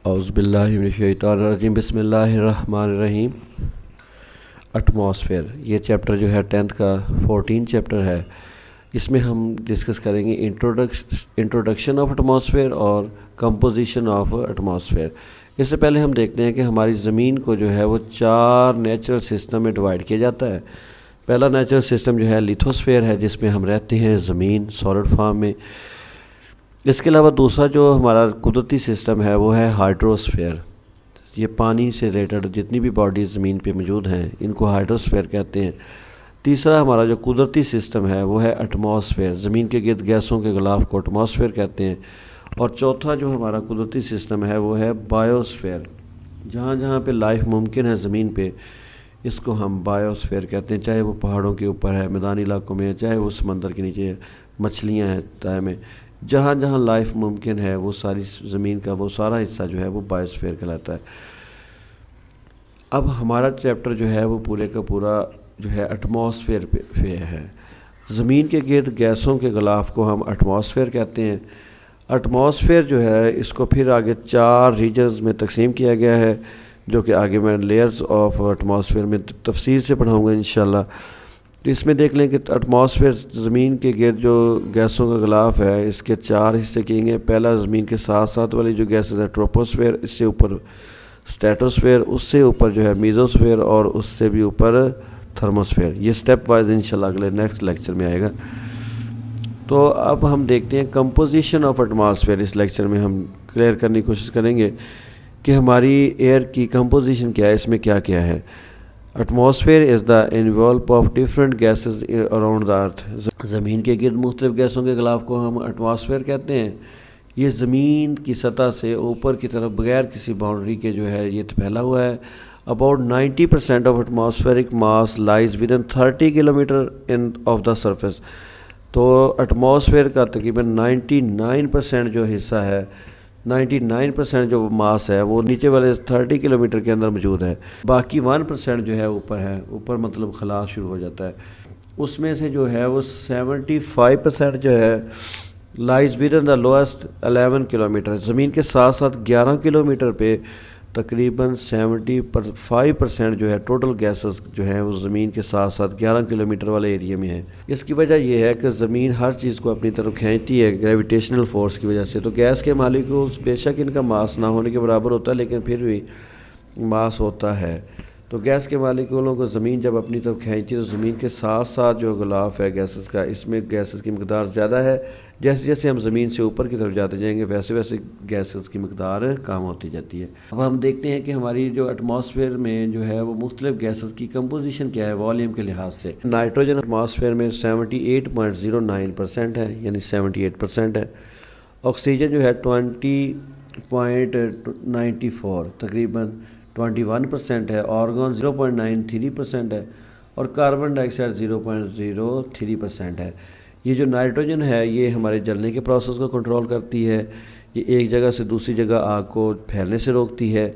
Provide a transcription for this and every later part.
اعوذ باللہ من الشیطان الرجیم، بسم اللہ الرحمن الرحیم۔ ایٹماسفیئر، یہ چیپٹر جو ہے 10th کا 14 چیپٹر ہے۔ اس میں ہم ڈسکس کریں گے انٹروڈکشن آف ایٹماسفیئر اور کمپوزیشن آف ایٹماسفیئر۔ اس سے پہلے ہم دیکھتے ہیں کہ ہماری زمین کو جو ہے وہ 4 نیچرل سسٹم میں ڈیوائیڈ کیا جاتا ہے۔ پہلا نیچرل سسٹم جو ہے لیتھوسفیئر ہے، جس میں ہم رہتے ہیں زمین سالڈ فارم میں۔ اس کے علاوہ دوسرا جو ہمارا قدرتی سسٹم ہے وہ ہے ہائیڈروسفیئر۔ یہ پانی سے ریلیٹڈ جتنی بھی باڈیز زمین پہ موجود ہیں ان کو ہائیڈروسفیئر کہتے ہیں۔ تیسرا ہمارا جو قدرتی سسٹم ہے وہ ہے ایٹماسفیئر، زمین کے گرد گیسوں کے غلاف کو ایٹماسفیئر کہتے ہیں۔ اور چوتھا جو ہمارا قدرتی سسٹم ہے وہ ہے بایوسفیئر، جہاں جہاں پہ لائف ممکن ہے زمین پہ اس کو ہم بایوسفیئر کہتے ہیں، چاہے وہ پہاڑوں کے اوپر ہے، میدانی علاقوں میں ہے، چاہے وہ سمندر کے نیچے مچھلیاں ہیں تہہ میں، جہاں جہاں لائف ممکن ہے وہ ساری زمین کا وہ سارا حصہ جو ہے وہ بایوسفیئر کہلاتا ہے۔ اب ہمارا چیپٹر جو ہے وہ پورے کا پورا جو ہے ایٹماسفیئر پہ ہے۔ زمین کے گرد گیسوں کے غلاف کو ہم ایٹماسفیئر کہتے ہیں۔ ایٹماسفیئر جو ہے اس کو پھر آگے 4 ریجنز میں تقسیم کیا گیا ہے، جو کہ آگے میں لیئرز آف ایٹماسفیئر میں تفصیل سے پڑھاؤں گا انشاءاللہ۔ تو اس میں دیکھ لیں کہ ایٹماسفیئر زمین کے گرد جو گیسوں کا غلاف ہے اس کے 4 حصے کیے گئے۔ پہلا زمین کے ساتھ ساتھ والی جو گیسز ہے ٹروپوسفیئر، اس سے اوپر اسٹیٹوسفیئر، اس سے اوپر جو ہے میزوسفیئر، اور اس سے بھی اوپر تھرموسفیئر۔ یہ سٹیپ وائز انشاءاللہ اگلے نیکسٹ لیکچر میں آئے گا۔ تو اب ہم دیکھتے ہیں کمپوزیشن آف ایٹماسفیئر۔ اس لیکچر میں ہم کلیئر کرنے کی کوشش کریں گے کہ ہماری ایئر کی کمپوزیشن کیا ہے، اس میں کیا کیا ہے۔ Atmosphere is the envelope of different gases around the earth. زمین کے گرد مختلف گیسوں کے غلاف کو ہم ایٹماسفیئر کہتے ہیں۔ یہ زمین کی سطح سے اوپر کی طرف بغیر کسی باؤنڈری کے جو ہے یہ پھیلا ہوا ہے۔ About 90% of atmospheric mass lies within 30 kilometer of the surface۔ تو ایٹماسفیئر کا تقریباً 99% جو حصہ ہے، 99% جو ماس ہے وہ نیچے والے 30 کلومیٹر کے اندر موجود ہے۔ باقی 1% جو ہے اوپر ہے، اوپر مطلب خلا شروع ہو جاتا ہے۔ اس میں سے جو ہے وہ 75% جو ہے لائز ودن دا لوئسٹ 11 کلومیٹر۔ زمین کے ساتھ ساتھ 11 کلومیٹر پہ تقریباً 75% جو ہے ٹوٹل گیسز جو ہیں وہ زمین کے ساتھ ساتھ 11 کلومیٹر والے ایریا میں ہیں۔ اس کی وجہ یہ ہے کہ زمین ہر چیز کو اپنی طرف کھینچتی ہے گریویٹیشنل فورس کی وجہ سے۔ تو گیس کے مالیکولز بے شک ان کا ماس نہ ہونے کے برابر ہوتا ہے، لیکن پھر بھی ماس ہوتا ہے۔ تو گیس کے مالیکولوں کو زمین جب اپنی طرف کھینچتی ہے تو زمین کے ساتھ ساتھ جو غلاف ہے گیسز کا، اس میں گیسز کی مقدار زیادہ ہے۔ جیسے جیسے ہم زمین سے اوپر کی طرف جاتے جائیں گے ویسے ویسے گیسز کی مقدار کم ہوتی جاتی ہے۔ اب ہم دیکھتے ہیں کہ ہماری جو ایٹماسفیئر میں جو ہے وہ مختلف گیسز کی کمپوزیشن کیا ہے والیوم کے لحاظ سے۔ نائٹروجن ایٹماسفیئر میں 78.09% ہے، یعنی 78% ہے۔ آکسیجن جو ہے 20.94 تقریباً 21% ہے۔ آرگون 0.93% ہے، اور کاربن ڈائی آکسائڈ 0.03% ہے۔ یہ جو نائٹروجن ہے یہ ہمارے جلنے کے پروسیس کو کنٹرول کرتی ہے، یہ ایک جگہ سے دوسری جگہ آگ کو پھیلنے سے روکتی ہے،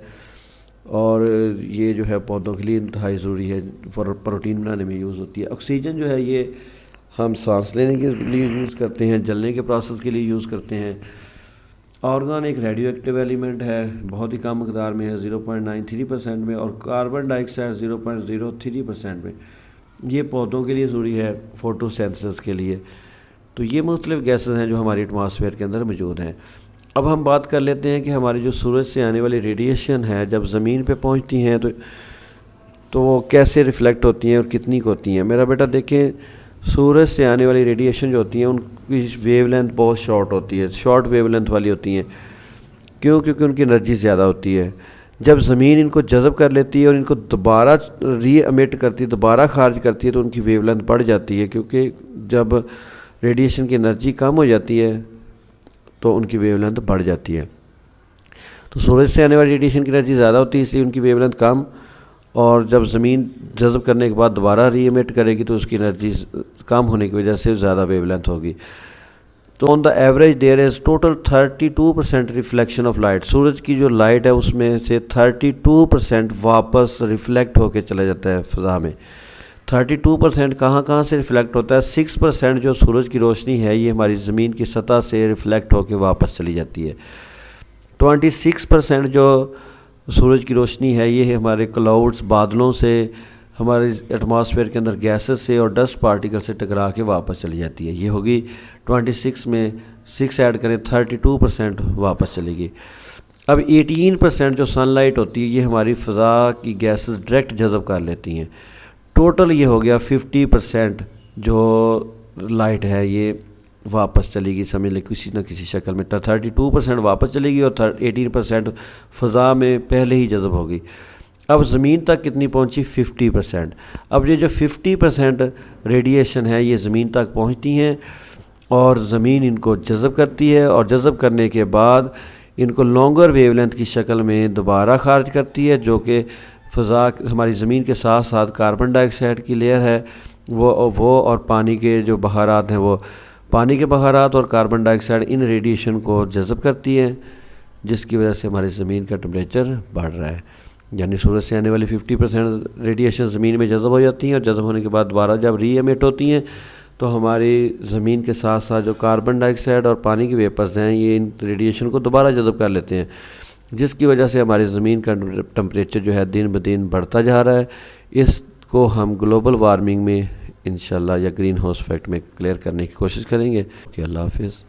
اور یہ جو ہے پودوں کے لیے انتہائی ضروری ہے، پروٹین بنانے میں یوز ہوتی ہے۔ آکسیجن جو ہے یہ ہم سانس لینے کے لیے یوز کرتے ہیں، جلنے کے پروسیس کے لیے یوز کرتے ہیں۔ آرگان ایک ریڈیو ایکٹیو ایلیمنٹ ہے، بہت ہی کم مقدار میں ہے 0.93% میں، اور کاربن ڈائی آکسائڈ 0.03% میں۔ یہ پودوں کے لیے ضروری ہے فوٹو سینتھسس کے لیے۔ تو یہ مختلف گیسز ہیں جو ہماری ایٹماسفیئر کے اندر موجود ہیں۔ اب ہم بات کر لیتے ہیں کہ ہماری جو سورج سے آنے والی ریڈیشن ہے جب زمین پہ پہنچتی ہیں تو وہ کیسے ریفلیکٹ ہوتی ہیں اور کتنی کو ہوتی ہیں۔ میرا بیٹا دیکھیں، سورج سے آنے والی ریڈیشن جو ہوتی ہیں ان کی ویو لینتھ بہت شارٹ ہوتی ہے، شارٹ ویو لینتھ والی ہوتی ہیں۔ کیونکہ ان کی انرجی زیادہ ہوتی ہے۔ جب زمین ان کو جذب کر لیتی ہے اور ان کو دوبارہ ری امیٹ کرتی ہے، دوبارہ خارج کرتی ہے، تو ان کی ویو لینتھ بڑھ جاتی ہے، کیونکہ جب ریڈیشن کی انرجی کم ہو جاتی ہے تو ان کی ویو لینتھ بڑھ جاتی ہے۔ تو سورج سے آنے والی ریڈیشن کی انرجی زیادہ ہوتی ہے، اس لیے ان کی ویو لینتھ کم، اور جب زمین جذب کرنے کے بعد دوبارہ ری امیٹ کرے گی تو اس کی انرجی کم ہونے کی وجہ سے زیادہ ویو لینتھ ہوگی۔ تو on the average there is total 32% reflection of light. سورج کی جو لائٹ ہے اس میں سے 32% واپس ریفلیکٹ ہو کے چلا جاتا ہے فضا میں۔ 32% کہاں سے ریفلیکٹ ہوتا ہے؟ 6% جو سورج کی روشنی ہے یہ ہماری زمین کی سطح سے ریفلیکٹ ہو کے واپس چلی جاتی ہے۔ 26% جو سورج کی روشنی ہے یہ ہمارے کلاؤڈز بادلوں سے ہمارے ایٹماسفیئر کے اندر گیسز سے اور ڈسٹ پارٹیکل سے ٹکرا کے واپس چلی جاتی ہے. یہ ہوگی 26 میں 6 ایڈ کریں 32% واپس چلے گی. اب 18% جو سن لائٹ ہوتی ہے یہ ہماری فضا کی گیسز ڈائریکٹ جذب کر لیتی ہیں. ٹوٹل یہ ہو گیا 50% جو لائٹ ہے یہ واپس چلے گی, سمجھ لیں کسی نہ کسی شکل میں. 32% واپس چلے گی اور 18% فضا میں پہلے ہی جذب ہوگی. اب زمین تک کتنی پہنچی؟ 50%. اب یہ جو 50% ریڈیشن ہے یہ زمین تک پہنچتی ہیں اور زمین ان کو جذب کرتی ہے, اور جذب کرنے کے بعد ان کو لانگر ویو لینتھ کی شکل میں دوبارہ خارج کرتی ہے, جو کہ فضا ہماری زمین کے ساتھ ساتھ کاربن ڈائی آکسائڈ کی لیئر ہے وہ اور پانی کے جو بخارات ہیں وہ پانی کے بخارات اور کاربن ڈائی آکسائڈ ان ریڈیشن کو جذب کرتی ہیں, جس کی وجہ سے ہماری زمین کا ٹمپریچر بڑھ رہا ہے. یعنی سورج سے آنے والی 50% ریڈیشن زمین میں جذب ہو جاتی ہیں, اور جذب ہونے کے بعد دوبارہ جب ری ایمٹ ہوتی ہیں تو ہماری زمین کے ساتھ ساتھ جو کاربن ڈائی آکسائڈ اور پانی کی ویپرز ہیں یہ ان ریڈیشن کو دوبارہ جذب کر لیتے ہیں, جس کی وجہ سے ہماری زمین کا ٹمپریچر جو ہے دن بدن بڑھتا جا رہا ہے. اس کو ہم گلوبل وارمنگ میں انشاءاللہ یا گرین ہاؤس ایفیکٹ میں کلیئر کرنے کی کوشش کریں گے. کہ اللہ حافظ.